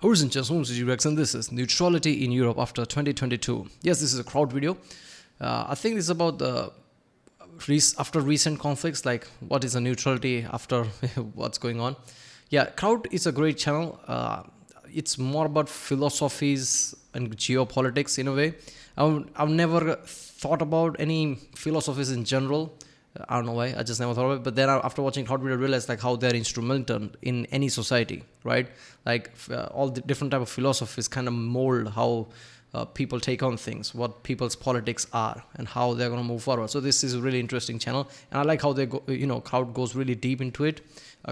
Ladies and gentlemen, and this is Neutrality in Europe after 2022. Yes, this is a Kraut video. I think this is about the after recent conflicts, like what is a neutrality after what's going on. Yeah, Kraut is a great channel. It's more about philosophies and geopolitics in a way. I've never thought about any philosophies in general. I don't know why, I just never thought of it. But then after watching Kraut video, I realized like how they're instrumental in any society, right? Like all the different type of philosophies kind of mold how people take on things, what people's politics are, and how they're going to move forward. So this is a really interesting channel, and I like how they go, Kraut goes really deep into it,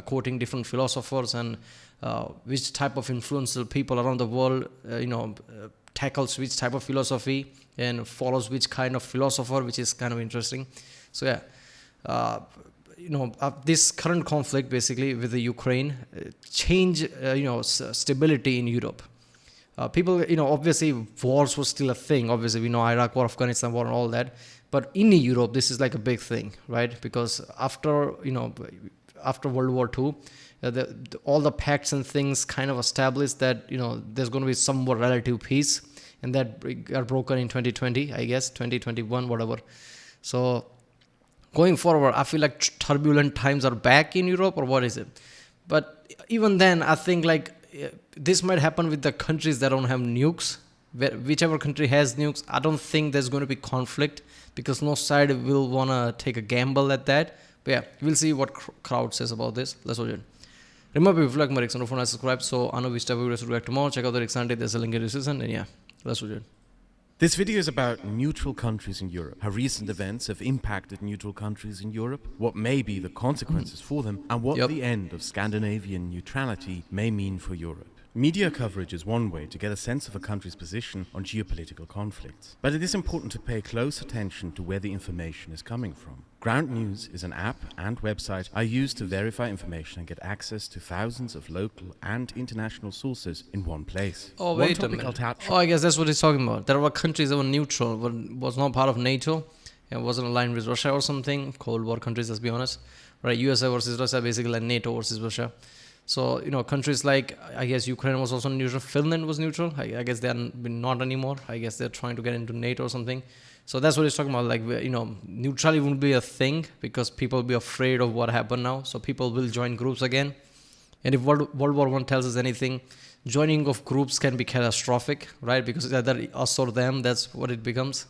quoting different philosophers and which type of influential people around the world, tackles which type of philosophy and follows which kind of philosopher, which is kind of interesting. So yeah. This current conflict basically with the Ukraine change, stability in Europe. People, obviously wars was still a thing. Obviously, we know Iraq war, Afghanistan war, and all that. But in Europe, this is like a big thing, right? Because after World War II, all the pacts and things kind of established that there's going to be somewhat relative peace, and that got broken in 2020, I guess, 2021, whatever. So going forward, I feel like turbulent times are back in Europe, or what is it? But even then, I think like this might happen with the countries that don't have nukes. Whichever country has nukes, I don't think there's going to be conflict because no side will want to take a gamble at that. But yeah, we'll see what Kraut says about this. Let's watch it. Remember, if you like my Rickson, don't forget to subscribe. So I know which type of videos to react to more. Check out the Rickson, there's a link in the description. And yeah, let's watch it. This video is about neutral countries in Europe, how recent events have impacted neutral countries in Europe, what may be the consequences for them, and what the end of Scandinavian neutrality may mean for Europe. Media coverage is one way to get a sense of a country's position on geopolitical conflicts, but it is important to pay close attention to where the information is coming from. Ground News is an app and website I use to verify information and get access to thousands of local and international sources in one place. Oh, wait a minute. I guess that's what he's talking about. There were countries that were neutral, but was not part of NATO, and wasn't aligned with Russia or something. Cold War countries, let's be honest. Right, USA versus Russia, basically like NATO versus Russia. So, countries like, I guess Ukraine was also neutral. Finland was neutral. I guess they're not anymore. I guess they're trying to get into NATO or something. So that's what he's talking about. Like, neutrality won't be a thing because people will be afraid of what happened now. So people will join groups again. And if World War I tells us anything, joining of groups can be catastrophic, right? Because either us or them, that's what it becomes.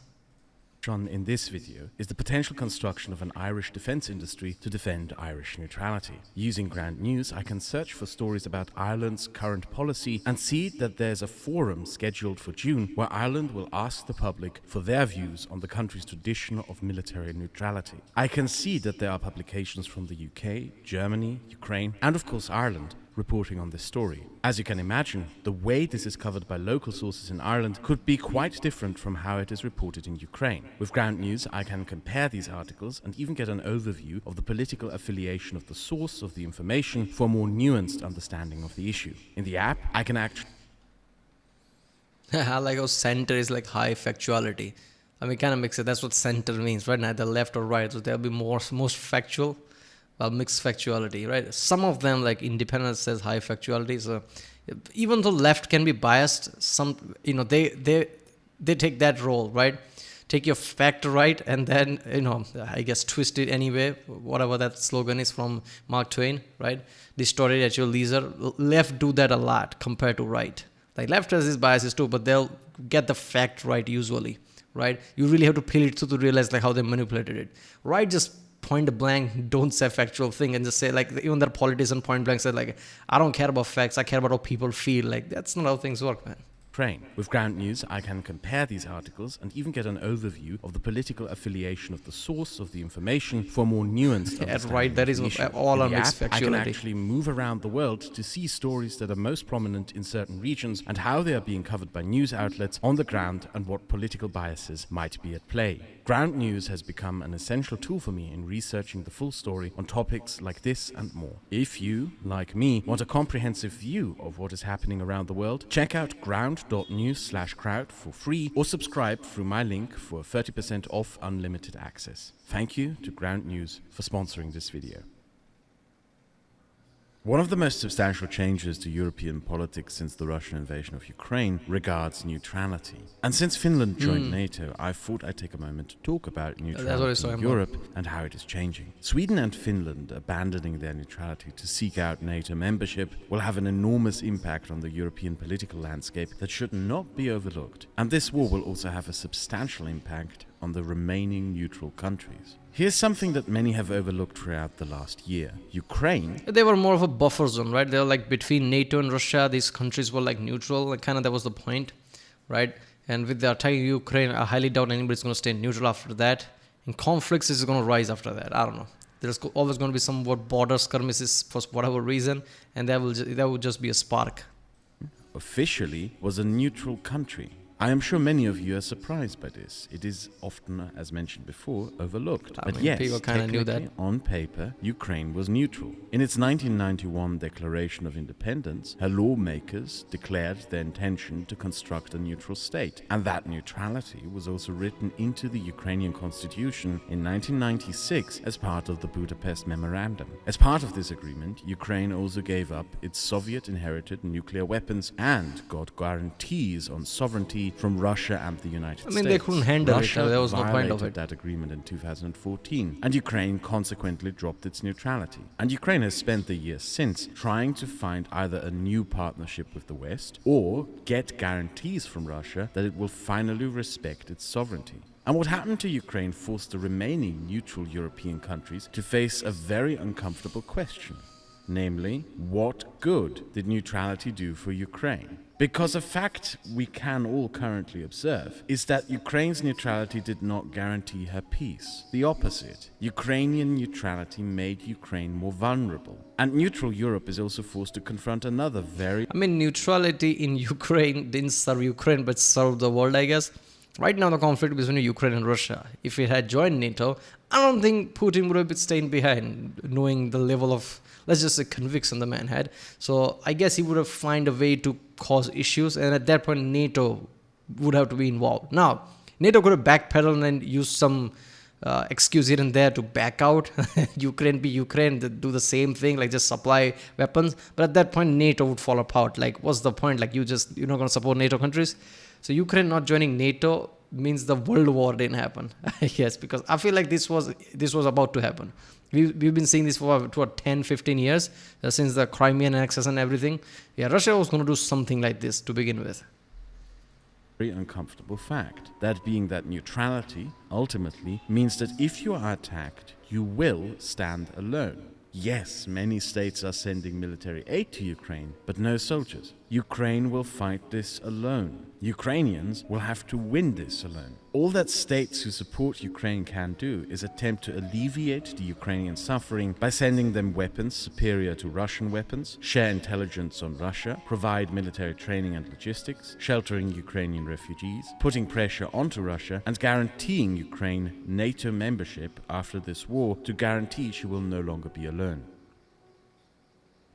In this video is the potential construction of an Irish defence industry to defend Irish neutrality. Using Ground News, I can search for stories about Ireland's current policy and see that there's a forum scheduled for June where Ireland will ask the public for their views on the country's tradition of military neutrality. I can see that there are publications from the UK, Germany, Ukraine, and of course Ireland reporting on this story. As you can imagine, the way this is covered by local sources in Ireland could be quite different from how it is reported in Ukraine. With Ground News, I can compare these articles and even get an overview of the political affiliation of the source of the information for a more nuanced understanding of the issue. In the app, I can actually... I like how center is like high factuality. I mean, kind of mix it. That's what center means, right? Neither left or right. So there'll be most factual. Well, mixed factuality, right? Some of them, like Independence, says high factuality. So even though left can be biased, some they take that role, right? Take your fact right, and then I guess twist it anyway. Whatever that slogan is from Mark Twain, right? Distort it at your leisure. Left do that a lot compared to right. Like left has its biases too, but they'll get the fact right usually, right? You really have to peel it through to realize like how they manipulated it. Right, just point blank, don't say factual thing and just say like even their politician point blank said like I don't care about facts, I care about how people feel. Like that's not how things work, man. With Ground News, I can compare these articles and even get an overview of the political affiliation of the source of the information for a more nuanced understanding. Right, that is all on mixed factuality. I can actually move around the world to see stories that are most prominent in certain regions and how they are being covered by news outlets on the ground and what political biases might be at play. Ground News has become an essential tool for me in researching the full story on topics like this and more. If you, like me, want a comprehensive view of what is happening around the world, check out ground.news/Kraut for free or subscribe through my link for 30% off unlimited access. Thank you to Ground News for sponsoring this video. One of the most substantial changes to European politics since the Russian invasion of Ukraine regards neutrality. And since Finland joined NATO, I thought I'd take a moment to talk about neutrality in Europe and how it is changing. Sweden and Finland abandoning their neutrality to seek out NATO membership will have an enormous impact on the European political landscape that should not be overlooked. And this war will also have a substantial impact on the remaining neutral countries. Here's something that many have overlooked throughout the last year. Ukraine... They were more of a buffer zone, right? They were like between NATO and Russia, these countries were like neutral, like kind of that was the point, right? And with the attack in Ukraine, I highly doubt anybody's going to stay neutral after that. And conflicts is going to rise after that. I don't know. There's always going to be some border skirmishes for whatever reason, and that will just be a spark. Officially was a neutral country. I am sure many of you are surprised by this. It is often, as mentioned before, overlooked. But yes, people kind of knew that. On paper, Ukraine was neutral. In its 1991 Declaration of Independence, her lawmakers declared their intention to construct a neutral state. And that neutrality was also written into the Ukrainian constitution in 1996 as part of the Budapest Memorandum. As part of this agreement, Ukraine also gave up its Soviet-inherited nuclear weapons and got guarantees on sovereignty from Russia and the United States. They couldn't handle Russia it. There was no point of violated it. that agreement in 2014, and Ukraine consequently dropped its neutrality. And Ukraine has spent the years since trying to find either a new partnership with the West or get guarantees from Russia that it will finally respect its sovereignty. And what happened to Ukraine forced the remaining neutral European countries to face a very uncomfortable question. Namely, what good did neutrality do for Ukraine? Because a fact we can all currently observe is that Ukraine's neutrality did not guarantee her peace. The opposite. Ukrainian neutrality made Ukraine more vulnerable. And neutral Europe is also forced to confront another very... neutrality in Ukraine didn't serve Ukraine but served the world, I guess. Right now the conflict between Ukraine and Russia. If it had joined NATO, I don't think Putin would have been staying behind, knowing the level of, let's just say, conviction the man had. So I guess he would have found a way to cause issues, and at that point NATO would have to be involved. Now, NATO could have backpedaled and used some excuse here and there to back out. Ukraine be Ukraine, do the same thing, like just supply weapons. But at that point, NATO would fall apart. Like, what's the point? Like, you're not going to support NATO countries? So Ukraine not joining NATO means the world war didn't happen. Yes, because I feel like this was about to happen. We've been seeing this for 10, 15 years, since the Crimean annexation and everything. Yeah, Russia was going to do something like this to begin with. Very uncomfortable fact. That being that neutrality ultimately means that if you are attacked, you will stand alone. Yes, many states are sending military aid to Ukraine, but no soldiers. Ukraine will fight this alone. Ukrainians will have to win this alone. All that states who support Ukraine can do is attempt to alleviate the Ukrainian suffering by sending them weapons superior to Russian weapons, share intelligence on Russia, provide military training and logistics, sheltering Ukrainian refugees, putting pressure onto Russia, and guaranteeing Ukraine NATO membership after this war to guarantee she will no longer be alone.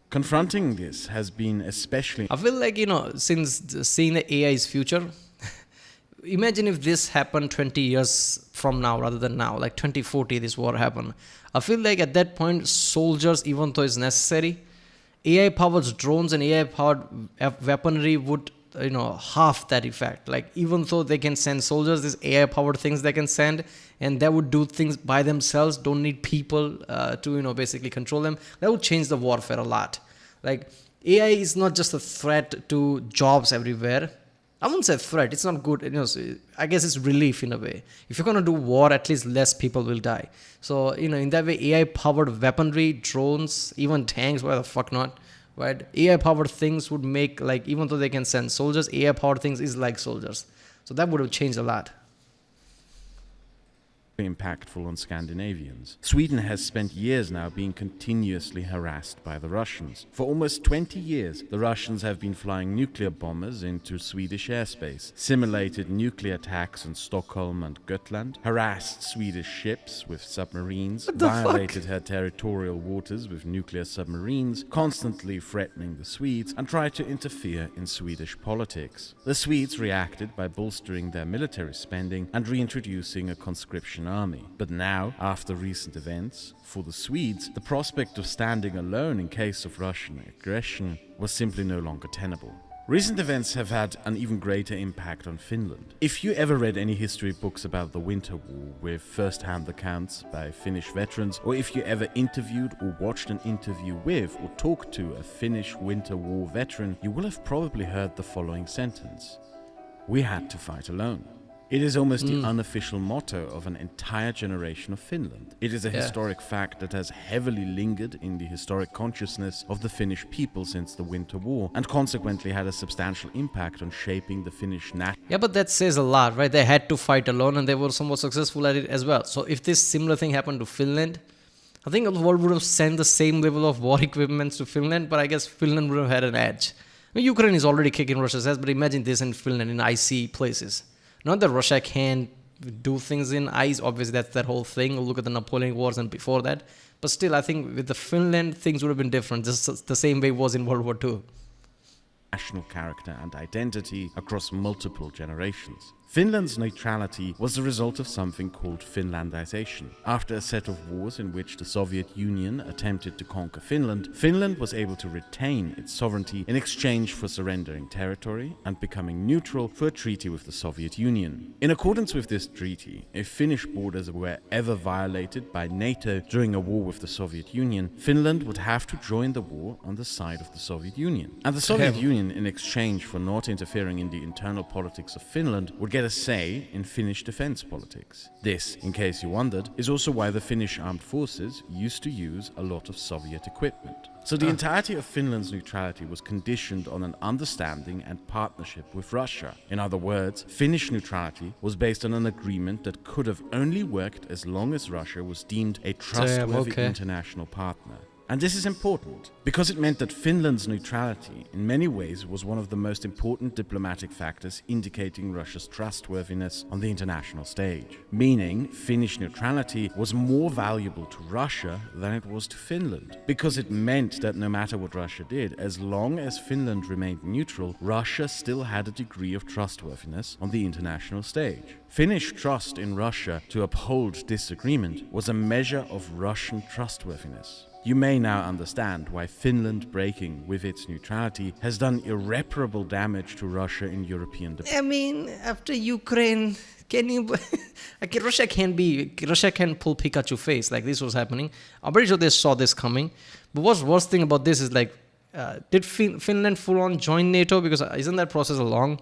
Confronting this has been especially... I feel like, since seeing the AI's future, imagine if this happened 20 years from now rather than now, like 2040 this war happened. I feel like at that point, soldiers, even though it's necessary, AI-powered drones and AI-powered weaponry would, half that effect. Like, even though they can send soldiers, these AI-powered things they can send, and that would do things by themselves, don't need people to, basically control them. That would change the warfare a lot. Like, AI is not just a threat to jobs everywhere. I wouldn't say threat, it's not good. I guess it's relief in a way. If you're going to do war, at least less people will die. So, in that way, AI-powered weaponry, drones, even tanks, why the fuck not? Right? AI-powered things would make, like, even though they can send soldiers, AI-powered things is like soldiers. So that would have changed a lot. Impactful on Scandinavians. Sweden has spent years now being continuously harassed by the Russians. For almost 20 years, the Russians have been flying nuclear bombers into Swedish airspace, simulated nuclear attacks on Stockholm and Gotland, harassed Swedish ships with submarines, violated her territorial waters with nuclear submarines, constantly threatening the Swedes, and tried to interfere in Swedish politics. The Swedes reacted by bolstering their military spending and reintroducing a conscription army. But now, after recent events, for the Swedes, the prospect of standing alone in case of Russian aggression was simply no longer tenable. Recent events have had an even greater impact on Finland. If you ever read any history books about the Winter War with first-hand accounts by Finnish veterans, or if you ever interviewed or watched an interview with or talked to a Finnish Winter War veteran, you will have probably heard the following sentence: "We had to fight alone." It is almost the unofficial motto of an entire generation of Finland. It is a historic fact that has heavily lingered in the historic consciousness of the Finnish people since the Winter War, and consequently had a substantial impact on shaping the Finnish national. Yeah, but that says a lot, right? They had to fight alone and they were somewhat successful at it as well. So if this similar thing happened to Finland, I think the world would have sent the same level of war equipment to Finland, but I guess Finland would have had an edge. I mean, Ukraine is already kicking Russia's ass, but imagine this in Finland, in icy places. Not that Russia can't do things in ice, obviously that's that whole thing. Look at the Napoleonic Wars and before that. But still, I think with the Finland, things would have been different, just the same way it was in World War II. National character and identity across multiple generations. Finland's neutrality was the result of something called Finlandization. After a set of wars in which the Soviet Union attempted to conquer Finland, Finland was able to retain its sovereignty in exchange for surrendering territory and becoming neutral for a treaty with the Soviet Union. In accordance with this treaty, if Finnish borders were ever violated by NATO during a war with the Soviet Union, Finland would have to join the war on the side of the Soviet Union. And the Soviet Union, in exchange for not interfering in the internal politics of Finland, would get a say in Finnish defense politics. This, in case you wondered, is also why the Finnish armed forces used to use a lot of Soviet equipment. So the entirety of Finland's neutrality was conditioned on an understanding and partnership with Russia. In other words, Finnish neutrality was based on an agreement that could have only worked as long as Russia was deemed a trustworthy international partner. And this is important, because it meant that Finland's neutrality in many ways was one of the most important diplomatic factors indicating Russia's trustworthiness on the international stage. Meaning, Finnish neutrality was more valuable to Russia than it was to Finland, because it meant that no matter what Russia did, as long as Finland remained neutral, Russia still had a degree of trustworthiness on the international stage. Finnish trust in Russia to uphold this agreement was a measure of Russian trustworthiness. You may now understand why Finland breaking with its neutrality has done irreparable damage to Russia in European diplomacy. I mean, after Ukraine, Russia can pull Pikachu face, like this was happening. I'm pretty sure they saw this coming. But what's worst thing about this is like, did Finland full on join NATO? Because isn't that process long?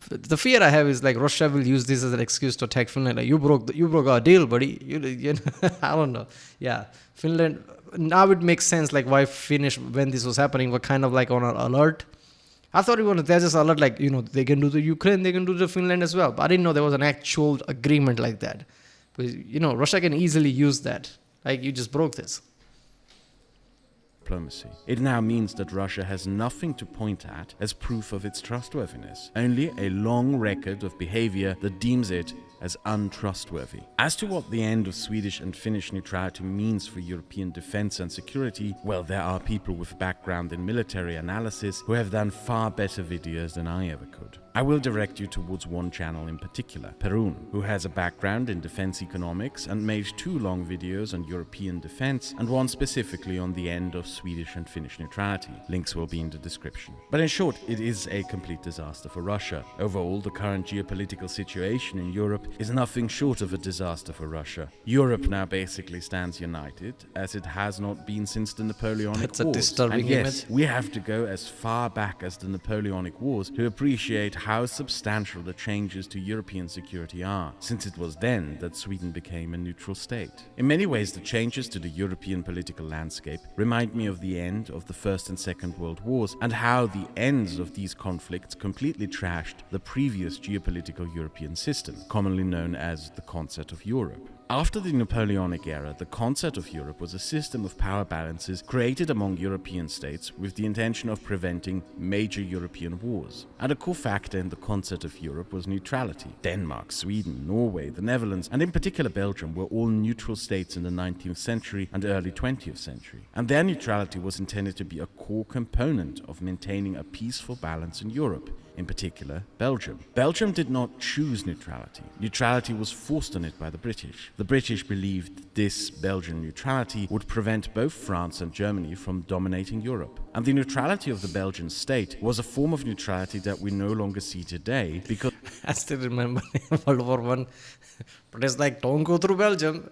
The fear I have is like Russia will use this as an excuse to attack Finland. Like, you broke our deal, buddy. You know, I don't know. Yeah, Finland. Now it makes sense like why Finnish, when this was happening, were kind of like on an alert. I thought they're just alert, like, you know, they can do the Ukraine, they can do the Finland as well. But I didn't know there was an actual agreement like that. But, you know, Russia can easily use that. Like, you just broke this. Diplomacy. It now means that Russia has nothing to point at as proof of its trustworthiness, only a long record of behavior that deems it as untrustworthy. As to what the end of Swedish and Finnish neutrality means for European defense and security, well, there are people with a background in military analysis who have done far better videos than I ever could. I will direct you towards one channel in particular, Perun, who has a background in defense economics and made 2 long videos on European defense and one specifically on the end of Swedish and Finnish neutrality. Links will be in the description. But in short, it is a complete disaster for Russia. Overall, the current geopolitical situation in Europe is nothing short of a disaster for Russia. Europe now basically stands united, as it has not been since the Napoleonic Wars. That's a disturbing and yes, image. we have to go as far back as the Napoleonic Wars to appreciate how substantial the changes to European security are, since it was then that Sweden became a neutral state. In many ways, the changes to the European political landscape remind me of the end of the First and Second World Wars, and how the ends of these conflicts completely trashed the previous geopolitical European system, commonly known as the Concert of Europe. After the Napoleonic era, the Concert of Europe was a system of power balances created among European states with the intention of preventing major European wars. And a core factor in the Concert of Europe was neutrality. Denmark, Sweden, Norway, the Netherlands, and in particular Belgium were all neutral states in the 19th century and early 20th century. And their neutrality was intended to be a core component of maintaining a peaceful balance in Europe. in particular Belgium. Belgium did not choose neutrality. Neutrality was forced on it by the British. The British believed this Belgian neutrality would prevent both France and Germany from dominating Europe. And the neutrality of the Belgian state was a form of neutrality that we no longer see today because I still remember World War One. British like, don't go through Belgium.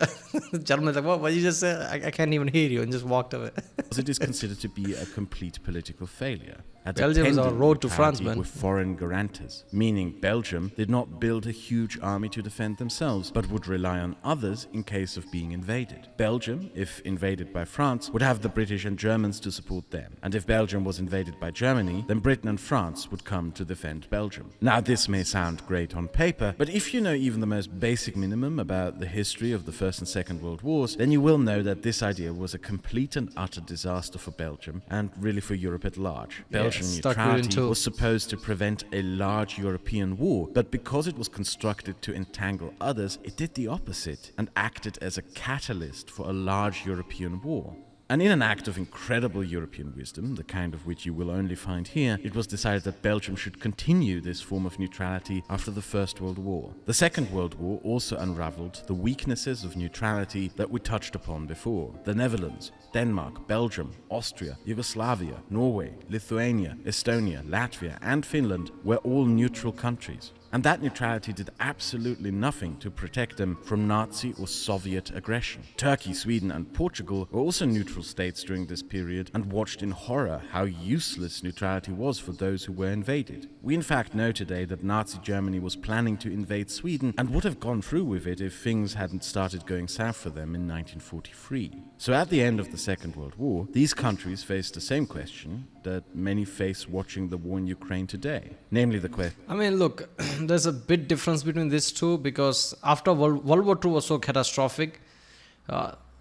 Germans like, what did you just say? I can't even hear you, and just walked away. it is considered to be a complete political failure. Belgium is our road to France, neutrality man. with foreign guarantors, meaning Belgium did not build a huge army to defend themselves, but would rely on others in case of being invaded. Belgium, if invaded by France, would have the British and Germans to support them. And if Belgium was invaded by Germany, then Britain and France would come to defend Belgium. Now, this may sound great on paper, but if you know even the most basic minimum about the history of the First and Second World Wars, then you will know that this idea was a complete and utter disaster for Belgium and really for Europe at large. Belgian neutrality was supposed to prevent a large European war, but because it was constructed to entangle others, it did the opposite and acted as a catalyst for a large European war. And in an act of incredible European wisdom, the kind of which you will only find here, it was decided that Belgium should continue this form of neutrality after the First World War. The Second World War also unraveled the weaknesses of neutrality that we touched upon before. The Netherlands, Denmark, Belgium, Austria, Yugoslavia, Norway, Lithuania, Estonia, Latvia, and Finland were all neutral countries. And that neutrality did absolutely nothing to protect them from Nazi or Soviet aggression. Turkey, Sweden, and Portugal were also neutral states during this period and watched in horror how useless neutrality was for those who were invaded. We in fact know today that Nazi Germany was planning to invade Sweden and would have gone through with it if things hadn't started going south for them in 1943. So at the end of the Second World War, these countries faced the same question that many face watching the war in Ukraine today, namely the question. I mean, look, there's a bit difference between these two because after World War II was so catastrophic,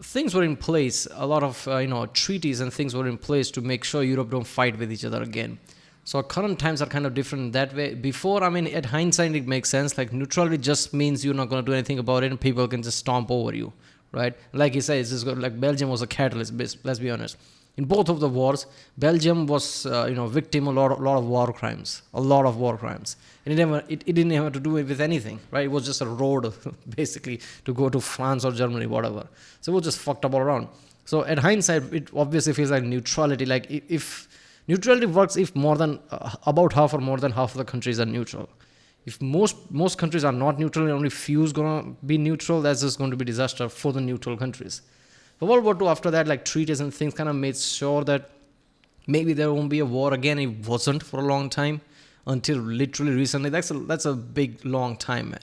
things were in place. A lot of treaties and things were in place to make sure Europe don't fight with each other again. So current times are kind of different in that way. Before, I mean, at hindsight, it makes sense. Like neutrality just means you're not going to do anything about it, and people can just stomp over you, right? Like he says, like Belgium was a catalyst. Let's be honest. In both of the wars, Belgium was, victim of a lot of war crimes, And it didn't have to do with anything, right? It was just a road, basically, to go to France or Germany, whatever. So it was just fucked up all around. So at hindsight, it obviously feels like neutrality. Like if neutrality works, if more than about half or more than half of the countries are neutral. If most countries are not neutral and only few is gonna be neutral, that's just going to be disaster for the neutral countries. But World War II, after that, like treaties and things kind of made sure that maybe there won't be a war again. It wasn't for a long time until literally recently. That's a big, long time, man.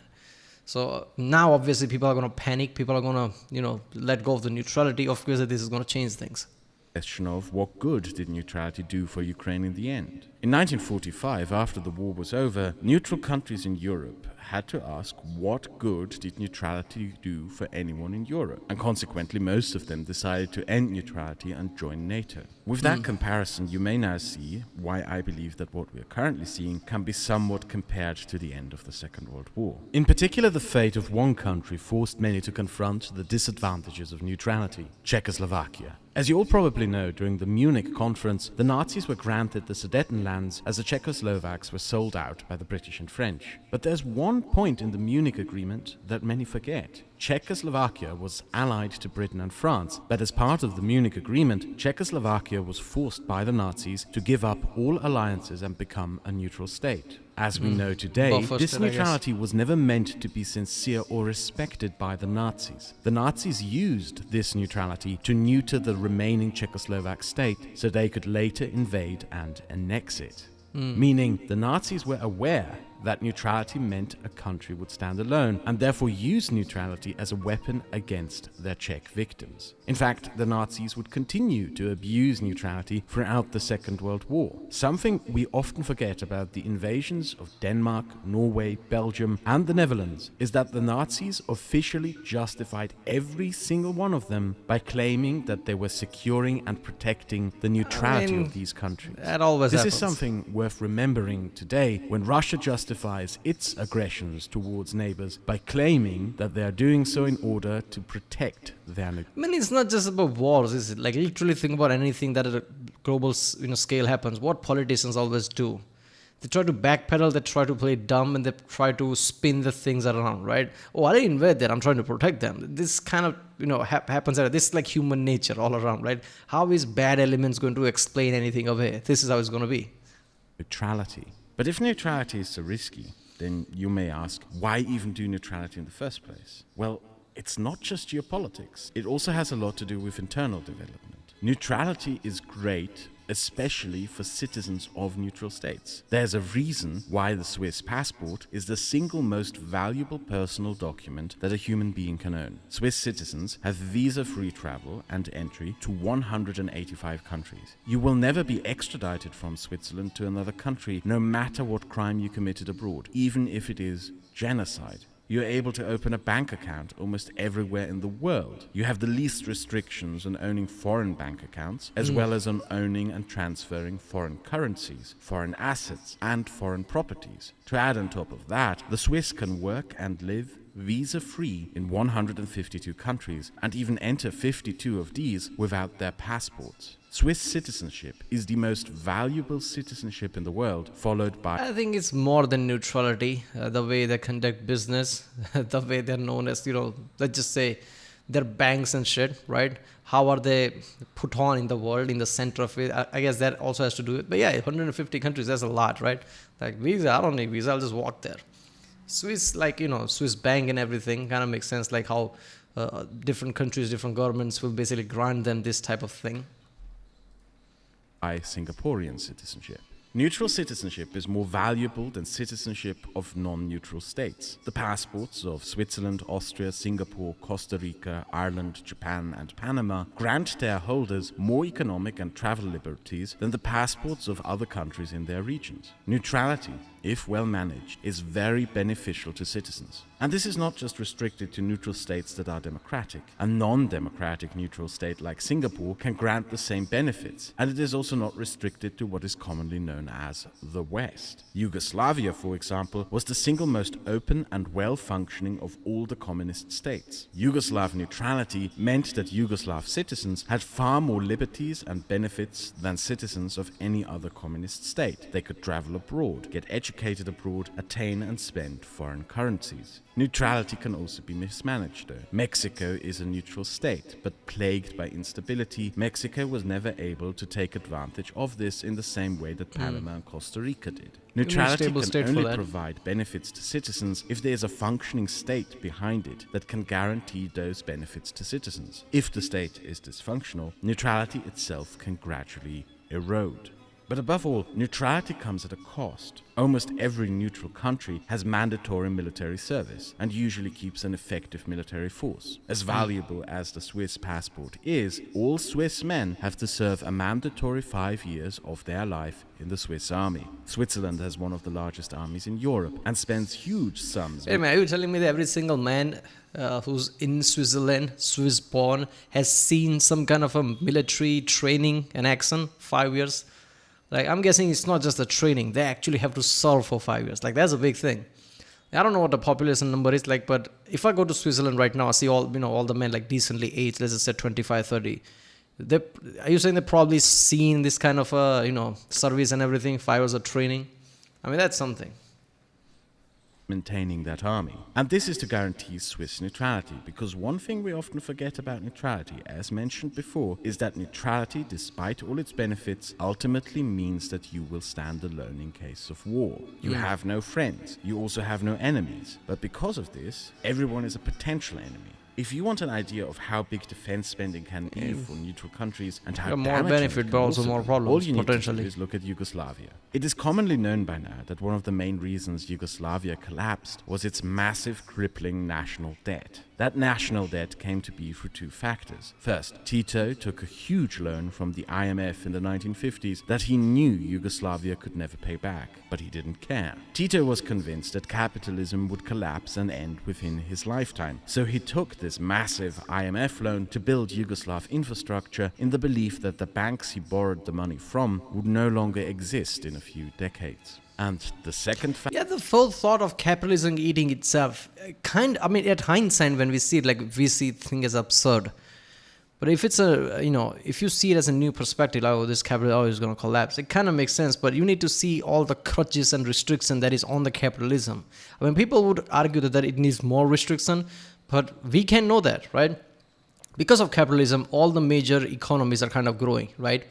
So now, obviously, people are going to panic. People are going to, let go of the neutrality. Of course, this is going to change things. Question of what good did neutrality do for Ukraine in the end? In 1945, after the war was over, neutral countries in Europe had to ask what good did neutrality do for anyone in Europe, and consequently most of them decided to end neutrality and join NATO. With that comparison, you may now see why I believe that what we are currently seeing can be somewhat compared to the end of the Second World War. In particular, the fate of one country forced many to confront the disadvantages of neutrality: Czechoslovakia. As you all probably know, during the Munich conference, the Nazis were granted the Sudetenlands as the Czechoslovaks were sold out by the British and French. But there's one point in the Munich agreement that many forget. Czechoslovakia was allied to Britain and France, but as part of the Munich agreement, Czechoslovakia was forced by the Nazis to give up all alliances and become a neutral state. As we know today, this neutrality was never meant to be sincere or respected by the Nazis. The Nazis used this neutrality to neuter the remaining Czechoslovak state so they could later invade and annex it. Meaning the Nazis were aware that neutrality meant a country would stand alone, and therefore used neutrality as a weapon against their Czech victims. In fact, the Nazis would continue to abuse neutrality throughout the Second World War. Something we often forget about the invasions of Denmark, Norway, Belgium, and the Netherlands is that the Nazis officially justified every single one of them by claiming that they were securing and protecting the neutrality of these countries. That always This happens. is something worth remembering today when Russia justifies its aggressions towards neighbors by claiming that they are doing so in order to protect their I mean, it's not just about wars, is it? Like, literally think about anything that at a global, scale happens. What politicians always do. They try to backpedal, they try to play dumb, and they try to spin the things around, right? Oh, I didn't invade that, I'm trying to protect them. This kind of, happens. This is like human nature all around, right? How is bad elements going to explain anything away? This is how it's going to be. Neutrality. But if neutrality is so risky, then you may ask, why even do neutrality in the first place? Well, it's not just geopolitics. It also has a lot to do with internal development. Neutrality is great, especially for citizens of neutral states. There's a reason why the Swiss passport is the single most valuable personal document that a human being can own. Swiss citizens have visa-free travel and entry to 185 countries. You will never be extradited from Switzerland to another country, no matter what crime you committed abroad, even if it is genocide. You're able to open a bank account almost everywhere in the world. You have the least restrictions on owning foreign bank accounts, as well as on owning and transferring foreign currencies, foreign assets, and foreign properties. To add on top of that, the Swiss can work and live visa-free in 152 countries, and even enter 52 of these without their passports. Swiss citizenship is the most valuable citizenship in the world, followed by... I think it's more than neutrality, the way they conduct business, the way they're known as, let's just say their banks and shit, right? How are they put on in the world, in the center of it? I guess that also has to do it. But yeah, 150 countries, that's a lot, right? Like visa, I don't need visa, I'll just walk there. Swiss, Swiss bank and everything kind of makes sense, like how different countries, different governments will basically grant them this type of thing. Singaporean citizenship. Neutral citizenship is more valuable than citizenship of non-neutral states. The passports of Switzerland, Austria, Singapore, Costa Rica, Ireland, Japan, and Panama grant their holders more economic and travel liberties than the passports of other countries in their regions. Neutrality, if well managed, is very beneficial to citizens. And this is not just restricted to neutral states that are democratic. A non-democratic neutral state like Singapore can grant the same benefits, and it is also not restricted to what is commonly known as the West. Yugoslavia, for example, was the single most open and well-functioning of all the communist states. Yugoslav neutrality meant that Yugoslav citizens had far more liberties and benefits than citizens of any other communist state. They could travel abroad, get educated abroad, attain and spend foreign currencies. Neutrality can also be mismanaged though. Mexico is a neutral state, but plagued by instability, Mexico was never able to take advantage of this in the same way that Panama and Costa Rica did. Neutrality can only provide benefits to citizens if there is a functioning state behind it that can guarantee those benefits to citizens. If the state is dysfunctional, neutrality itself can gradually erode. But above all, neutrality comes at a cost. Almost every neutral country has mandatory military service and usually keeps an effective military force. As valuable as the Swiss passport is, all Swiss men have to serve a mandatory 5 years of their life in the Swiss army. Switzerland has one of the largest armies in Europe and spends huge sums. Hey man, are you telling me that every single man who's in Switzerland, Swiss born, has seen some kind of a military training and action 5 years? Like, I'm guessing it's not just the training. They actually have to serve for 5 years. Like, that's a big thing. I don't know what the population number is like, but if I go to Switzerland right now, I see all the men like decently aged, let's just say 25, 30. Are you saying they've probably seen this kind of, service and everything, 5 years of training? I mean, that's something. Maintaining that army. And this is to guarantee Swiss neutrality, because one thing we often forget about neutrality, as mentioned before, is that neutrality, despite all its benefits, ultimately means that you will stand alone in case of war. You have no friends, you also have no enemies. But because of this, everyone is a potential enemy. If you want an idea of how big defense spending can be for neutral countries and how more benefit but also more problems, all you need potentially. to do is look at Yugoslavia. It is commonly known by now that one of the main reasons Yugoslavia collapsed was its massive, crippling national debt. That national debt came to be through two factors. First, Tito took a huge loan from the IMF in the 1950s that he knew Yugoslavia could never pay back, but he didn't care. Tito was convinced that capitalism would collapse and end within his lifetime, so he took this massive IMF loan to build Yugoslav infrastructure in the belief that the banks he borrowed the money from would no longer exist in a few decades. And the second fact... Yeah, the full thought of capitalism eating itself, at hindsight, when we see it, like, we see things as absurd. But if it's a, if you see it as a new perspective, like, oh, this capital is going to collapse, it kind of makes sense. But you need to see all the crutches and restriction that is on the capitalism. I mean, people would argue that it needs more restriction, but we can know that, right? Because of capitalism, all the major economies are kind of growing, right?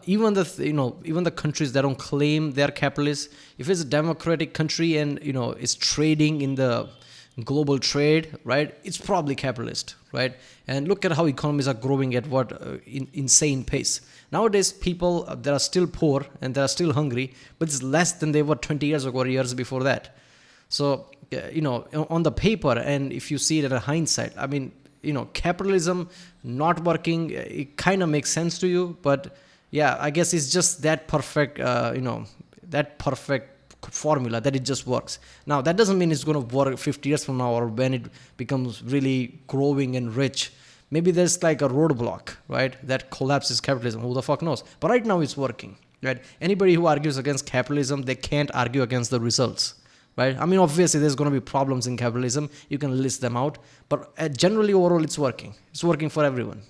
Even the countries that don't claim they're capitalist, if it's a democratic country and it's trading in the global trade, right, it's probably capitalist, right? And look at how economies are growing at what insane pace. Nowadays, people that are still poor and they are still hungry, but it's less than they were 20 years ago or years before that. So, on the paper, and if you see it at a hindsight, I mean, capitalism not working, it kind of makes sense to you, but yeah, I guess it's just that perfect, that perfect formula that it just works. Now, that doesn't mean it's going to work 50 years from now or when it becomes really growing and rich. Maybe there's like a roadblock, right, that collapses capitalism. Who the fuck knows? But right now it's working, right? Anybody who argues against capitalism, they can't argue against the results, right? I mean, obviously there's going to be problems in capitalism. You can list them out, but generally overall it's working. It's working for everyone.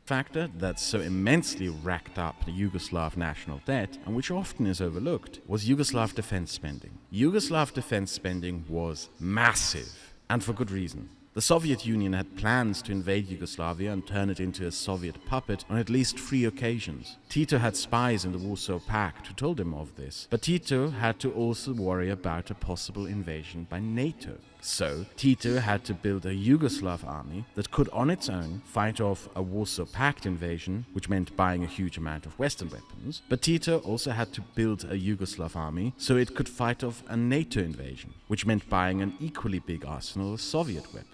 Factor that so immensely racked up the Yugoslav national debt, and which often is overlooked, was Yugoslav defense spending. Yugoslav defense spending was massive, and for good reason. The Soviet Union had plans to invade Yugoslavia and turn it into a Soviet puppet on at least 3 occasions. Tito had spies in the Warsaw Pact who told him of this, but Tito had to also worry about a possible invasion by NATO. So, Tito had to build a Yugoslav army that could on its own fight off a Warsaw Pact invasion, which meant buying a huge amount of Western weapons, but Tito also had to build a Yugoslav army so it could fight off a NATO invasion, which meant buying an equally big arsenal of Soviet weapons.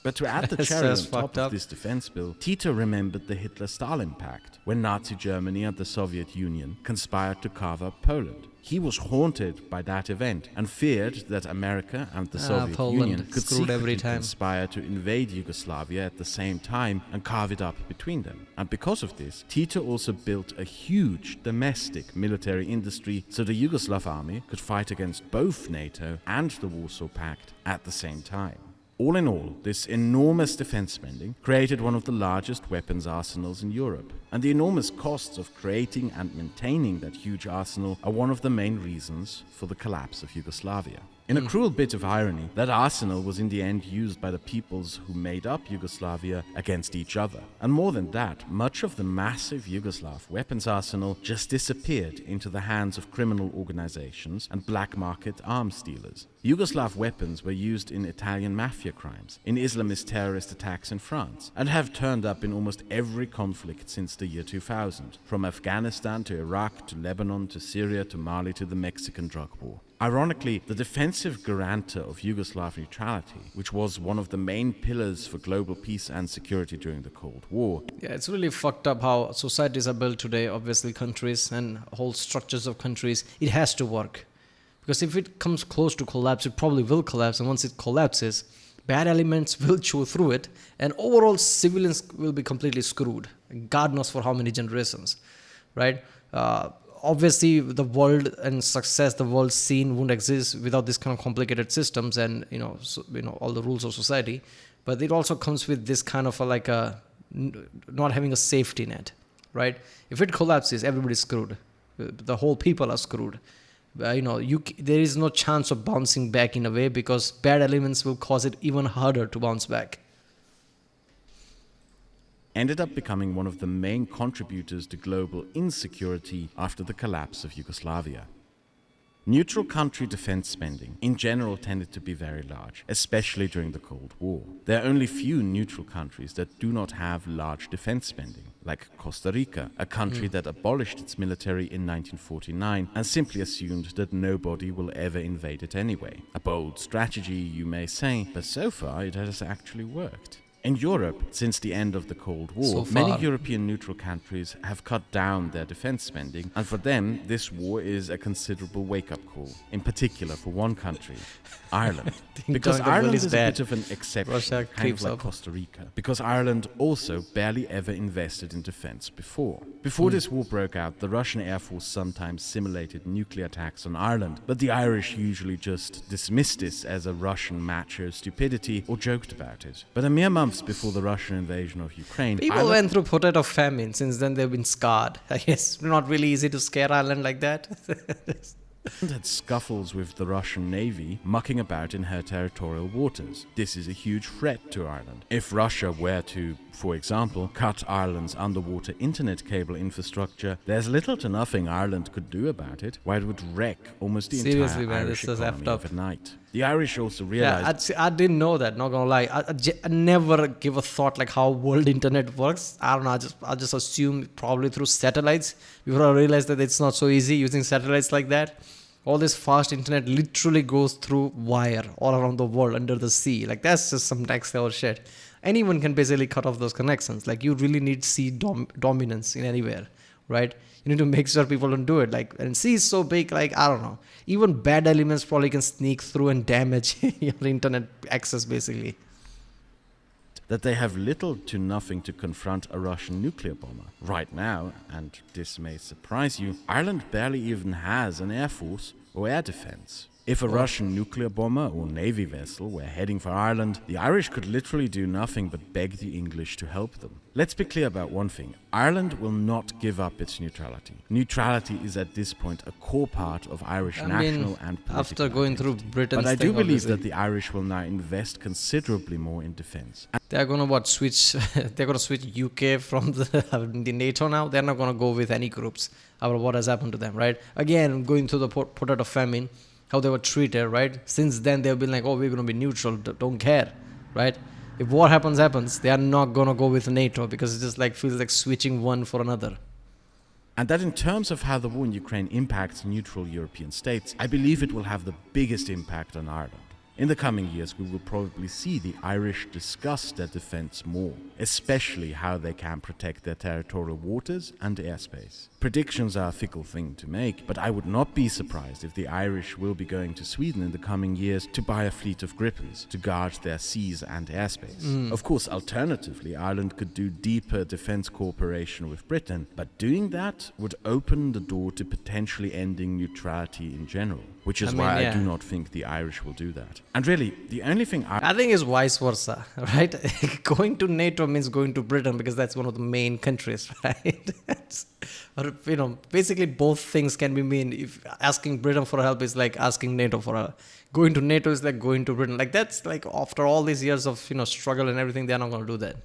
But to add the cherry on top of this defense bill, Tito remembered the Hitler-Stalin Pact, when Nazi Germany and the Soviet Union conspired to carve up Poland. He was haunted by that event and feared that America and the Soviet Union could secretly conspire to invade Yugoslavia at the same time and carve it up between them. And because of this, Tito also built a huge domestic military industry so the Yugoslav army could fight against both NATO and the Warsaw Pact at the same time. All in all, this enormous defense spending created one of the largest weapons arsenals in Europe. And the enormous costs of creating and maintaining that huge arsenal are one of the main reasons for the collapse of Yugoslavia. In a cruel bit of irony, that arsenal was in the end used by the peoples who made up Yugoslavia against each other. And more than that, much of the massive Yugoslav weapons arsenal just disappeared into the hands of criminal organizations and black market arms dealers. Yugoslav weapons were used in Italian mafia crimes, in Islamist terrorist attacks in France, and have turned up in almost every conflict since the year 2000, from Afghanistan to Iraq to Lebanon to Syria to Mali to the Mexican drug war. Ironically, the defensive guarantor of Yugoslav neutrality, which was one of the main pillars for global peace and security during the Cold War. Yeah, it's really fucked up how societies are built today, obviously countries and whole structures of countries. It has to work. Because if it comes close to collapse, it probably will collapse. And once it collapses, bad elements will chew through it. And overall, civilians will be completely screwed. God knows for how many generations, right? Obviously, the world and success, the world scene wouldn't exist without this kind of complicated systems and all the rules of society. But it also comes with this kind of not having a safety net, right? If it collapses, everybody's screwed. The whole people are screwed. There is no chance of bouncing back in a way because bad elements will cause it even harder to bounce back. Ended up becoming one of the main contributors to global insecurity after the collapse of Yugoslavia. Neutral country defense spending in general tended to be very large, especially during the Cold War. There are only few neutral countries that do not have large defense spending, like Costa Rica, a country that abolished its military in 1949 and simply assumed that nobody will ever invade it anyway. A bold strategy, you may say, but so far it has actually worked. In Europe, since the end of the Cold War, many European neutral countries have cut down their defense spending, and for them, this war is a considerable wake-up call, in particular for one country, Ireland. Because Ireland is a bit of an exception, kind of like Costa Rica, because Ireland also barely ever invested in defense before. Before this war broke out, the Russian Air Force sometimes simulated nuclear attacks on Ireland, but the Irish usually just dismissed this as a Russian macho stupidity or joked about it. But a mere month months before the Russian invasion of Ukraine, People went through potato famine. Since then, they've been scarred. I guess not really easy to scare Ireland like that. had scuffles with the Russian Navy mucking about in her territorial waters. This is a huge threat to Ireland. If Russia were to, for example, cut Ireland's underwater internet cable infrastructure, there's little to nothing Ireland could do about it, while it would wreck almost the Seriously, entire man, Irish this is effed economy up. overnight. The Irish also realized... I didn't know that, not gonna lie. I never give a thought like how world internet works. I don't know, I just assume probably through satellites. Before I realized that it's not so easy using satellites like that. All this fast internet literally goes through wire all around the world under the sea. Like that's just some next level shit. Anyone can basically cut off those connections. Like you really need sea dominance in anywhere, right? You need to make sure people don't do it. Like, and sea is so big, like, I don't know. Even bad elements probably can sneak through and damage your internet access basically. that they have little to nothing to confront a Russian nuclear bomber. Right now, and this may surprise you, Ireland barely even has an air force or air defense. If a Russian nuclear bomber or navy vessel were heading for Ireland, the Irish could literally do nothing but beg the English to help them. Let's be clear about one thing. Ireland will not give up its neutrality. Neutrality is at this point a core part of Irish national and political after going through identity. Britain's But I do thing, believe obviously, that the Irish will now invest considerably more in defense. they're gonna switch. They're gonna switch UK from the NATO now. They're not gonna go with any groups about what has happened to them, right? Again, going through the potato famine, how they were treated, right? Since then, they've been like, oh, we're gonna be neutral, don't care, right? If war happens, they are not gonna go with NATO because it just like feels like switching one for another. And that in terms of how the war in Ukraine impacts neutral European states, I believe it will have the biggest impact on Ireland. In the coming years, we will probably see the Irish discuss their defense more, especially how they can protect their territorial waters and airspace. Predictions are a fickle thing to make, but I would not be surprised if the Irish will be going to Sweden in the coming years to buy a fleet of Gripens to guard their seas and airspace. Of course, alternatively, Ireland could do deeper defense cooperation with Britain, but doing that would open the door to potentially ending neutrality in general, which is why I do not think the Irish will do that. And really, the only thing I think it's vice versa, right? Going to NATO means going to Britain because that's one of the main countries, right? Or, basically both things can be mean. If asking Britain for help is like asking NATO for help. Going to NATO is like going to Britain. Like that's like after all these years of, struggle and everything, they're not going to do that.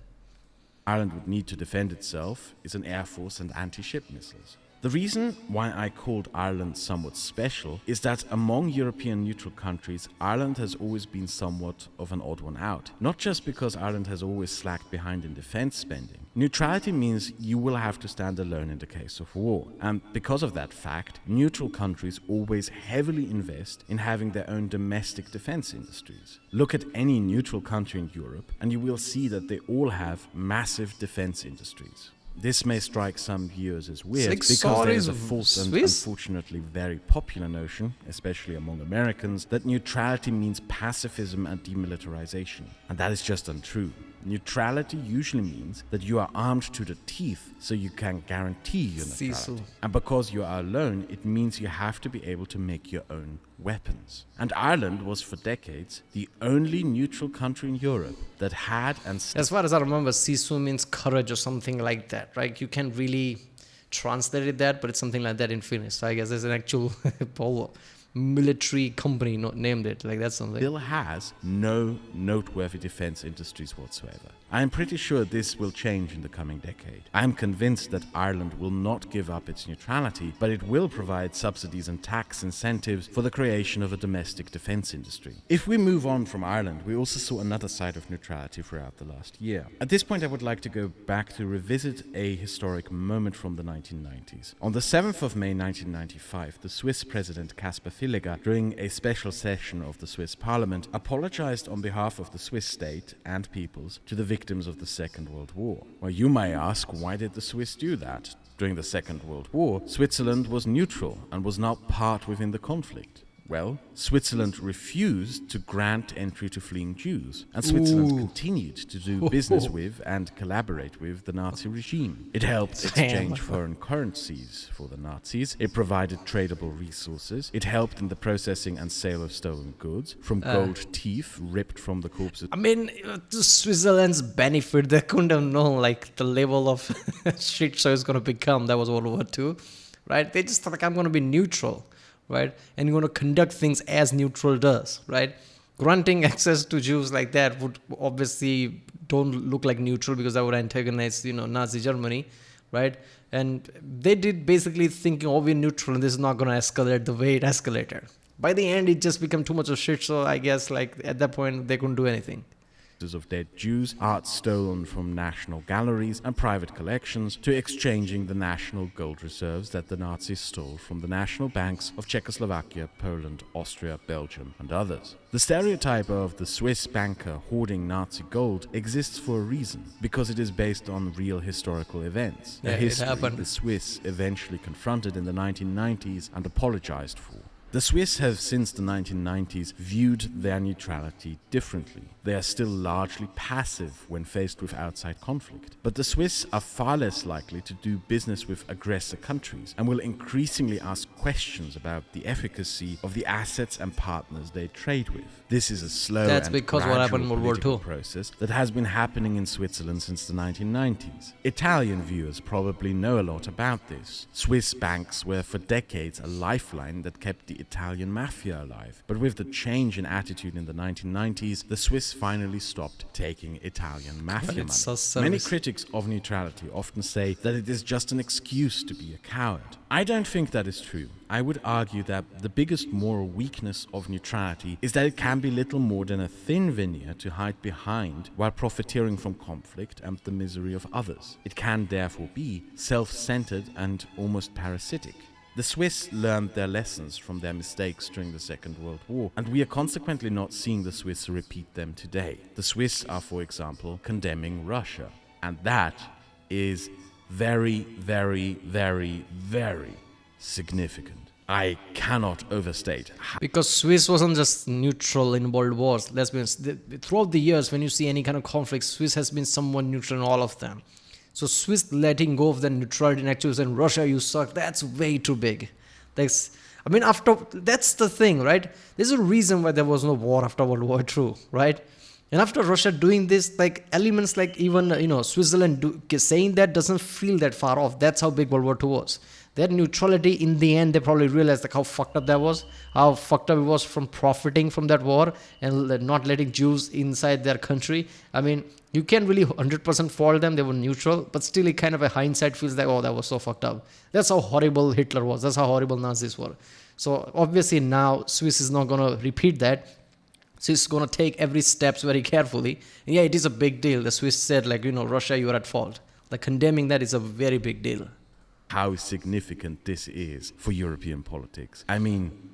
Ireland would need to defend itself is an air force and anti-ship missiles. The reason why I called Ireland somewhat special is that among European neutral countries, Ireland has always been somewhat of an odd one out. Not just because Ireland has always slacked behind in defense spending. Neutrality means you will have to stand alone in the case of war. And because of that fact, neutral countries always heavily invest in having their own domestic defense industries. Look at any neutral country in Europe and you will see that they all have massive defense industries. This may strike some viewers as weird because there is a false and unfortunately very popular notion, especially among Americans, that neutrality means pacifism and demilitarization. And that is just untrue. Neutrality usually means that you are armed to the teeth so you can guarantee your neutrality. And because you are alone, it means you have to be able to make your own weapons. And Ireland was for decades the only neutral country in Europe that had and as far as I remember, Sisu means courage or something like that, right? You can't really translate it that, but it's something like that in Finnish. So I guess there's an actual military company named it, like that's something. Still has no noteworthy defense industries whatsoever. I am pretty sure this will change in the coming decade. I am convinced that Ireland will not give up its neutrality, but it will provide subsidies and tax incentives for the creation of a domestic defense industry. If we move on from Ireland, we also saw another side of neutrality throughout the last year. At this point, I would like to go back to revisit a historic moment from the 1990s. On the 7th of May 1995, the Swiss President Caspar Villiger, during a special session of the Swiss Parliament, apologized on behalf of the Swiss state and peoples to the victims of the Second World War. Well, you may ask, why did the Swiss do that? During the Second World War, Switzerland was neutral and was not part within the conflict. Well, Switzerland refused to grant entry to fleeing Jews, and Switzerland Ooh. continued to do business with and collaborate with the Nazi regime. It helped exchange foreign currencies for the Nazis, it provided tradable resources, it helped in the processing and sale of stolen goods, from gold teeth ripped from the corpses. I mean, to Switzerland's benefit, they couldn't have known like the level of shit show is going to become. That was World War II, right? They just thought like, I'm going to be neutral, right? And you're going to conduct things as neutral does, right? Granting access to Jews like that would obviously don't look like neutral because that would antagonize, Nazi Germany, right? And they did basically thinking, oh, we're neutral and this is not going to escalate the way it escalated. By the end, it just became too much of shit, so I guess like at that point, they couldn't do anything. Of dead Jews, art stolen from national galleries and private collections, to exchanging the national gold reserves that the Nazis stole from the national banks of Czechoslovakia, Poland, Austria, Belgium, and others. The stereotype of the Swiss banker hoarding Nazi gold exists for a reason, because it is based on real historical events. Yeah, a history it happened. the Swiss eventually confronted in the 1990s and apologized for. The Swiss have since the 1990s viewed their neutrality differently. They are still largely passive when faced with outside conflict. But the Swiss are far less likely to do business with aggressor countries and will increasingly ask questions about the efficacy of the assets and partners they trade with. This is a slow and because what happened in World War political II. process that has been happening in Switzerland since the 1990s. Italian viewers probably know a lot about this. Swiss banks were for decades a lifeline that kept the Italian mafia alive. But with the change in attitude in the 1990s, the Swiss finally stopped taking Italian mafia money. So Many critics of neutrality often say that it is just an excuse to be a coward. I don't think that is true. I would argue that the biggest moral weakness of neutrality is that it can be little more than a thin veneer to hide behind while profiteering from conflict and the misery of others. It can therefore be self-centered and almost parasitic. The Swiss learned their lessons from their mistakes during the Second World War, and we are consequently not seeing the Swiss repeat them today. The Swiss are, for example, condemning Russia, and that is very, very, very, very significant. I cannot overstate how Because Swiss wasn't just neutral in world wars. Let's be honest. Throughout the years, when you see any kind of conflict, Swiss has been somewhat neutral in all of them. So Swiss letting go of the neutrality and actually saying, Russia, you suck, that's way too big. That's the thing, right? There's a reason why there was no war after World War II, right? And after Russia doing this, like elements like even, Switzerland saying that doesn't feel that far off. That's how big World War II was. That neutrality, in the end, they probably realized like how fucked up that was, how fucked up it was from profiting from that war and not letting Jews inside their country. I mean, you can't really 100% fault them. They were neutral, but still it kind of a hindsight feels like, oh, that was so fucked up. That's how horrible Hitler was. That's how horrible Nazis were. So obviously now Swiss is not going to repeat that. Swiss is going to take every steps very carefully. And yeah, it is a big deal. The Swiss said like, Russia, you are at fault. Like condemning that is a very big deal. How significant this is for European politics. I mean,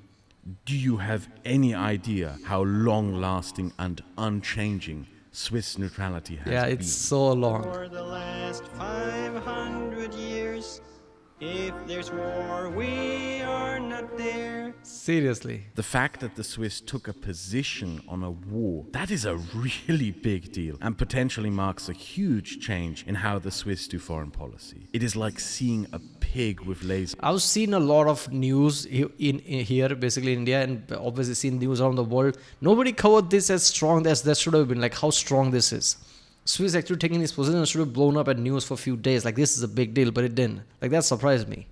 do you have any idea how long-lasting and unchanging Swiss neutrality has been? Yeah, it's so long. For the last 500 years, if there's war, we are not there. Seriously. The fact that the Swiss took a position on a war, that is a really big deal and potentially marks a huge change in how the Swiss do foreign policy. It is like seeing a pig with laser. I've seen a lot of news in here, basically India, and obviously seen news around the world. Nobody covered this as strong as that should have been, like how strong this is. Swiss actually taking this position should have blown up at news for a few days. Like this is a big deal, but it didn't. Like that surprised me.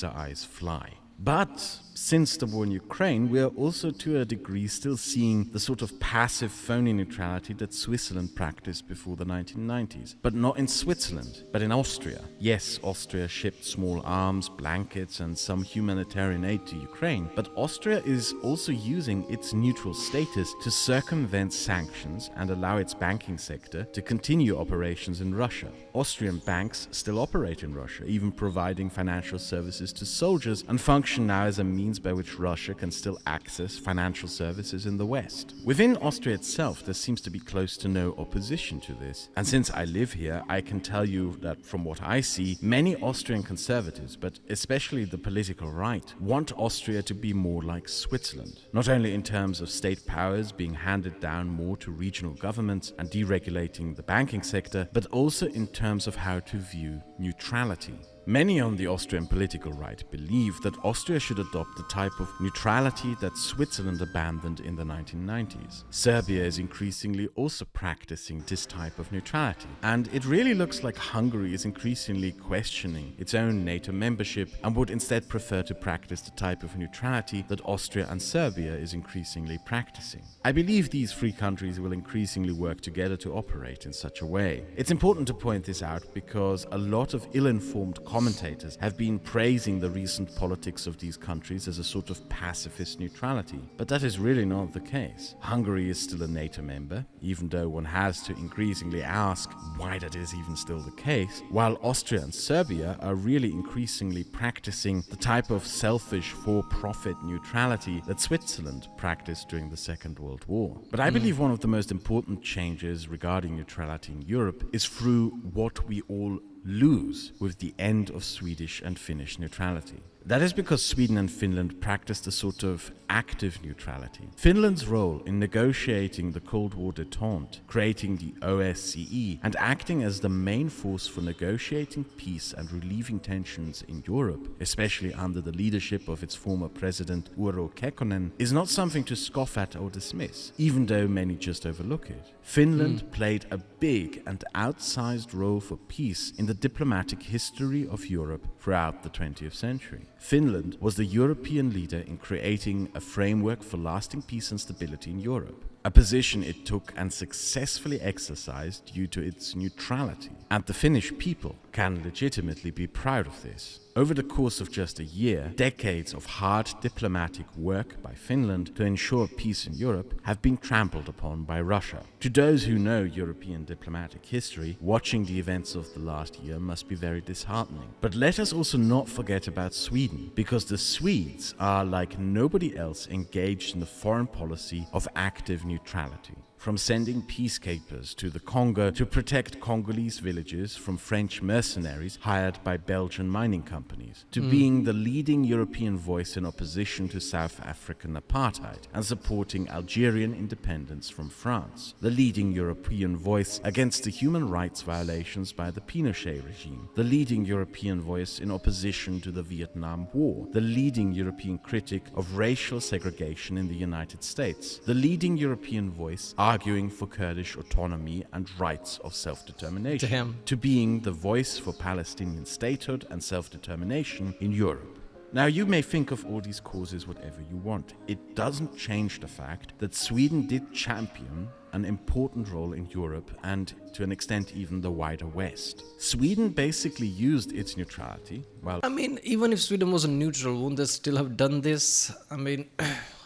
Eyes fly. But since the war in Ukraine, we are also to a degree still seeing the sort of passive phony neutrality that Switzerland practiced before the 1990s. But not in Switzerland, but in Austria. Yes, Austria shipped small arms, blankets and some humanitarian aid to Ukraine, but Austria is also using its neutral status to circumvent sanctions and allow its banking sector to continue operations in Russia. Austrian banks still operate in Russia, even providing financial services to soldiers and function now as a means means by which Russia can still access financial services in the West. Within Austria itself, there seems to be close to no opposition to this. And since I live here, I can tell you that from what I see, many Austrian conservatives, but especially the political right, want Austria to be more like Switzerland. Not only in terms of state powers being handed down more to regional governments and deregulating the banking sector, but also in terms of how to view neutrality. Many on the Austrian political right believe that Austria should adopt the type of neutrality that Switzerland abandoned in the 1990s. Serbia is increasingly also practicing this type of neutrality, and it really looks like Hungary is increasingly questioning its own NATO membership and would instead prefer to practice the type of neutrality that Austria and Serbia is increasingly practicing. I believe these three countries will increasingly work together to operate in such a way. It's important to point this out because a lot of ill-informed commentators have been praising the recent politics of these countries as a sort of pacifist neutrality, but that is really not the case. Hungary is still a NATO member, even though one has to increasingly ask why that is even still the case, while Austria and Serbia are really increasingly practicing the type of selfish for-profit neutrality that Switzerland practiced during the Second World War. But I believe one of the most important changes regarding neutrality in Europe is through what we all lose with the end of Swedish and Finnish neutrality. That is because Sweden and Finland practiced a sort of active neutrality. Finland's role in negotiating the Cold War détente, creating the OSCE, and acting as the main force for negotiating peace and relieving tensions in Europe, especially under the leadership of its former president Urho Kekkonen, is not something to scoff at or dismiss, even though many just overlook it. Finland played a big and outsized role for peace in the diplomatic history of Europe throughout the 20th century. Finland was the European leader in creating a framework for lasting peace and stability in Europe, a position it took and successfully exercised due to its neutrality. And the Finnish people can legitimately be proud of this. Over the course of just a year, decades of hard diplomatic work by Finland to ensure peace in Europe have been trampled upon by Russia. To those who know European diplomatic history, watching the events of the last year must be very disheartening. But let us also not forget about Sweden, because the Swedes are like nobody else engaged in the foreign policy of active neutrality. From sending peacekeepers to the Congo to protect Congolese villages from French mercenaries hired by Belgian mining companies, to being the leading European voice in opposition to South African apartheid and supporting Algerian independence from France, the leading European voice against the human rights violations by the Pinochet regime, the leading European voice in opposition to the Vietnam War, the leading European critic of racial segregation in the United States, the leading European voice arguing for Kurdish autonomy and rights of self-determination, to being the voice for Palestinian statehood and self-determination in Europe. Now, you may think of all these causes whatever you want. It doesn't change the fact that Sweden did champion an important role in Europe and, to an extent, even the wider West. Sweden basically used its neutrality, well... I mean, even if Sweden was a neutral, wouldn't they still have done this? I mean,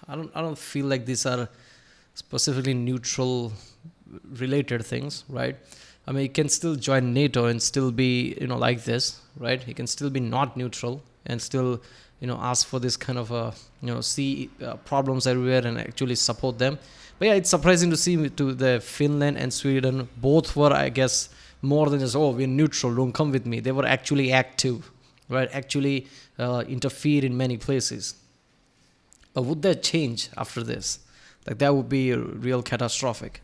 I don't feel like these are specifically neutral related things, right? I mean, you can still join NATO and still be, like this, right? You can still be not neutral and still, ask for this kind of, see problems everywhere and actually support them. But yeah, it's surprising to see to the Finland and Sweden, both were, I guess, more than just, we're neutral, don't come with me. They were actually active, right? Actually interfere in many places. But would that change after this? Like, that would be real catastrophic.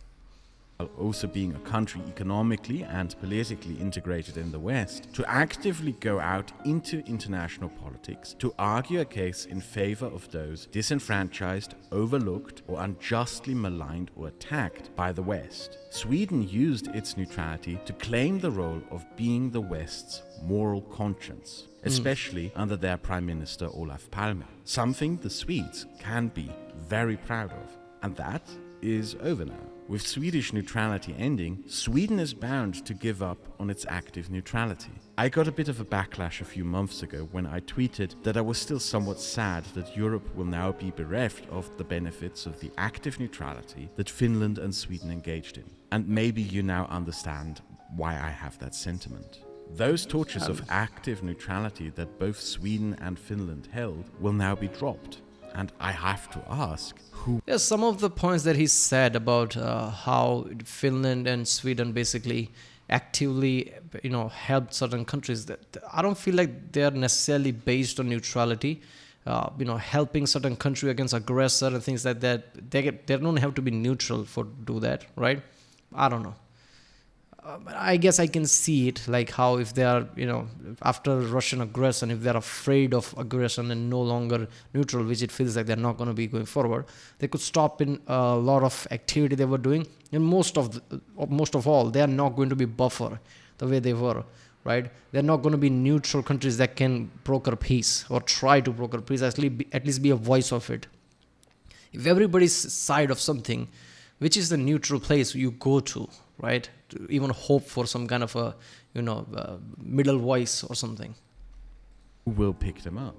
Also being a country economically and politically integrated in the West, to actively go out into international politics to argue a case in favor of those disenfranchised, overlooked, or unjustly maligned or attacked by the West. Sweden used its neutrality to claim the role of being the West's moral conscience, especially under their Prime Minister Olof Palme, something the Swedes can be very proud of. And that is over now. With Swedish neutrality ending, Sweden is bound to give up on its active neutrality. I got a bit of a backlash a few months ago when I tweeted that I was still somewhat sad that Europe will now be bereft of the benefits of the active neutrality that Finland and Sweden engaged in. And maybe you now understand why I have that sentiment. Those torches of active neutrality that both Sweden and Finland held will now be dropped. And I have to ask, who Yeah, some of the points that he said about how Finland and Sweden basically actively, helped certain countries. That I don't feel like they are necessarily based on neutrality. Helping certain country against aggressor and things like that. They don't have to be neutral for do that, right? I don't know. But I guess I can see it like how if they are, after Russian aggression, if they're afraid of aggression and no longer neutral, which it feels like they're not going to be going forward, they could stop in a lot of activity they were doing. And most of all, they are not going to be buffer the way they were, right? They're not going to be neutral countries that can broker peace or try to broker peace, at least be a voice of it. If everybody's side of something, which is the neutral place you go to, right? To even hope for some kind of a, middle voice or something. will pick them up.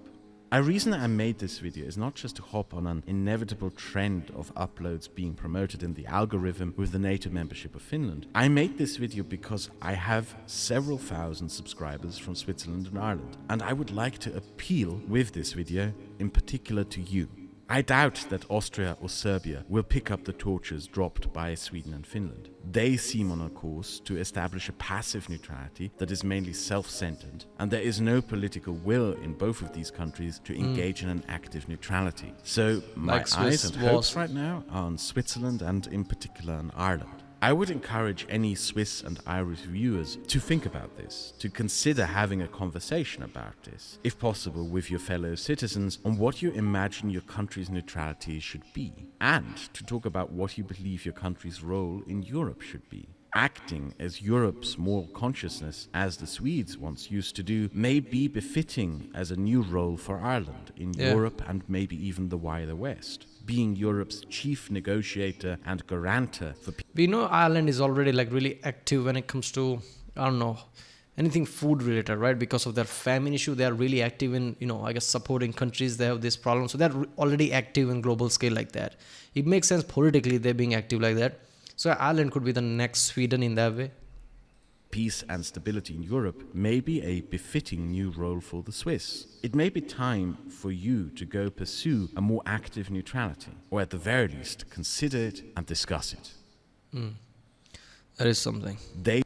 A reason I made this video is not just to hop on an inevitable trend of uploads being promoted in the algorithm with the NATO membership of Finland. I made this video because I have several thousand subscribers from Switzerland and Ireland, and I would like to appeal with this video in particular to you. I doubt that Austria or Serbia will pick up the torches dropped by Sweden and Finland. They seem on a course to establish a passive neutrality that is mainly self-centered, and there is no political will in both of these countries to engage in an active neutrality. So my Like eyes Swiss and was. hopes right now are on Switzerland and in particular on Ireland. I would encourage any Swiss and Irish viewers to think about this, to consider having a conversation about this, if possible with your fellow citizens, on what you imagine your country's neutrality should be, and to talk about what you believe your country's role in Europe should be. Acting as Europe's moral consciousness, as the Swedes once used to do, may be befitting as a new role for Ireland in Europe and maybe even the wider West. Being Europe's chief negotiator and guarantor for We know Ireland is already like really active when it comes to, I don't know, anything food related, right? Because of their famine issue, they are really active in, supporting countries that have this problem. So they're already active in global scale like that. It makes sense politically they're being active like that. So Ireland could be the next Sweden in that way. peace and stability in Europe may be a befitting new role for the Swiss. It may be time for you to go pursue a more active neutrality, or at the very least consider it and discuss it. That is something. They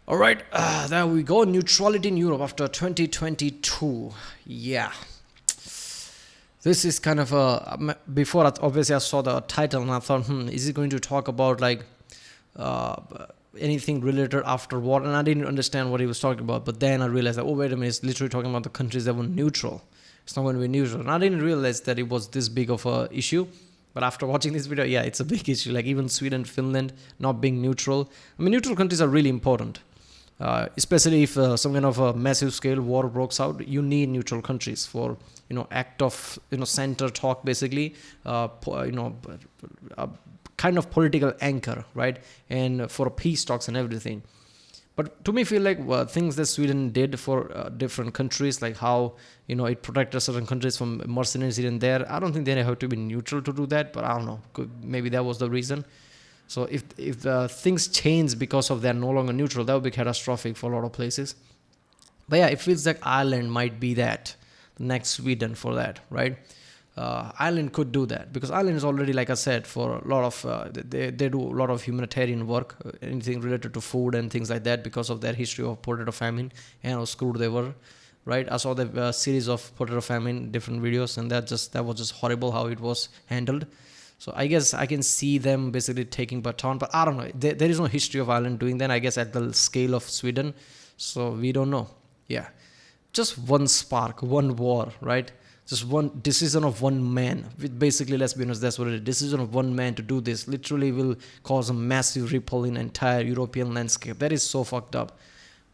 All right, there we go. Neutrality in Europe after 2022. Yeah. This is kind of a... Before, obviously, I saw the title and I thought, is it going to talk about like anything related after war? And I didn't understand what he was talking about. But then I realized that, oh, wait a minute, it's literally talking about the countries that were neutral. It's not going to be neutral. And I didn't realize that it was this big of a issue. But after watching this video, yeah, it's a big issue. Like even Sweden, Finland not being neutral. I mean, neutral countries are really important. Especially if some kind of a massive scale war breaks out, you need neutral countries for, act of, center talk, basically, kind of political anchor, right? And for peace talks and everything. But to me, feel like things that Sweden did for different countries, like how, it protected certain countries from mercenaries here and there. I don't think they have to be neutral to do that, but I don't know. Maybe that was the reason. So if things change because of they're no longer neutral, that would be catastrophic for a lot of places. But yeah, it feels like Ireland might be that, the next Sweden for that, right? Ireland could do that because Ireland is already, like I said, for a lot of, they do a lot of humanitarian work, anything related to food and things like that because of their history of potato famine and how screwed they were, right? I saw the series of potato famine, different videos, and that was just horrible how it was handled. So I guess I can see them basically taking baton, but I don't know. There is no history of Ireland doing that, I guess, at the scale of Sweden. So we don't know. Yeah. Just one spark, one war, right? Just one decision of one man. Basically, let's be honest, that's what it is. Decision of one man to do this literally will cause a massive ripple in entire European landscape. That is so fucked up.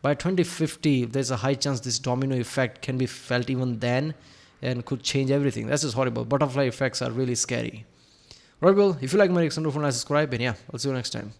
By 2050, there's a high chance this domino effect can be felt even then and could change everything. That's just horrible. Butterfly effects are really scary. Right, well, if you like my reaction, don't forget to subscribe, and yeah, I'll see you next time.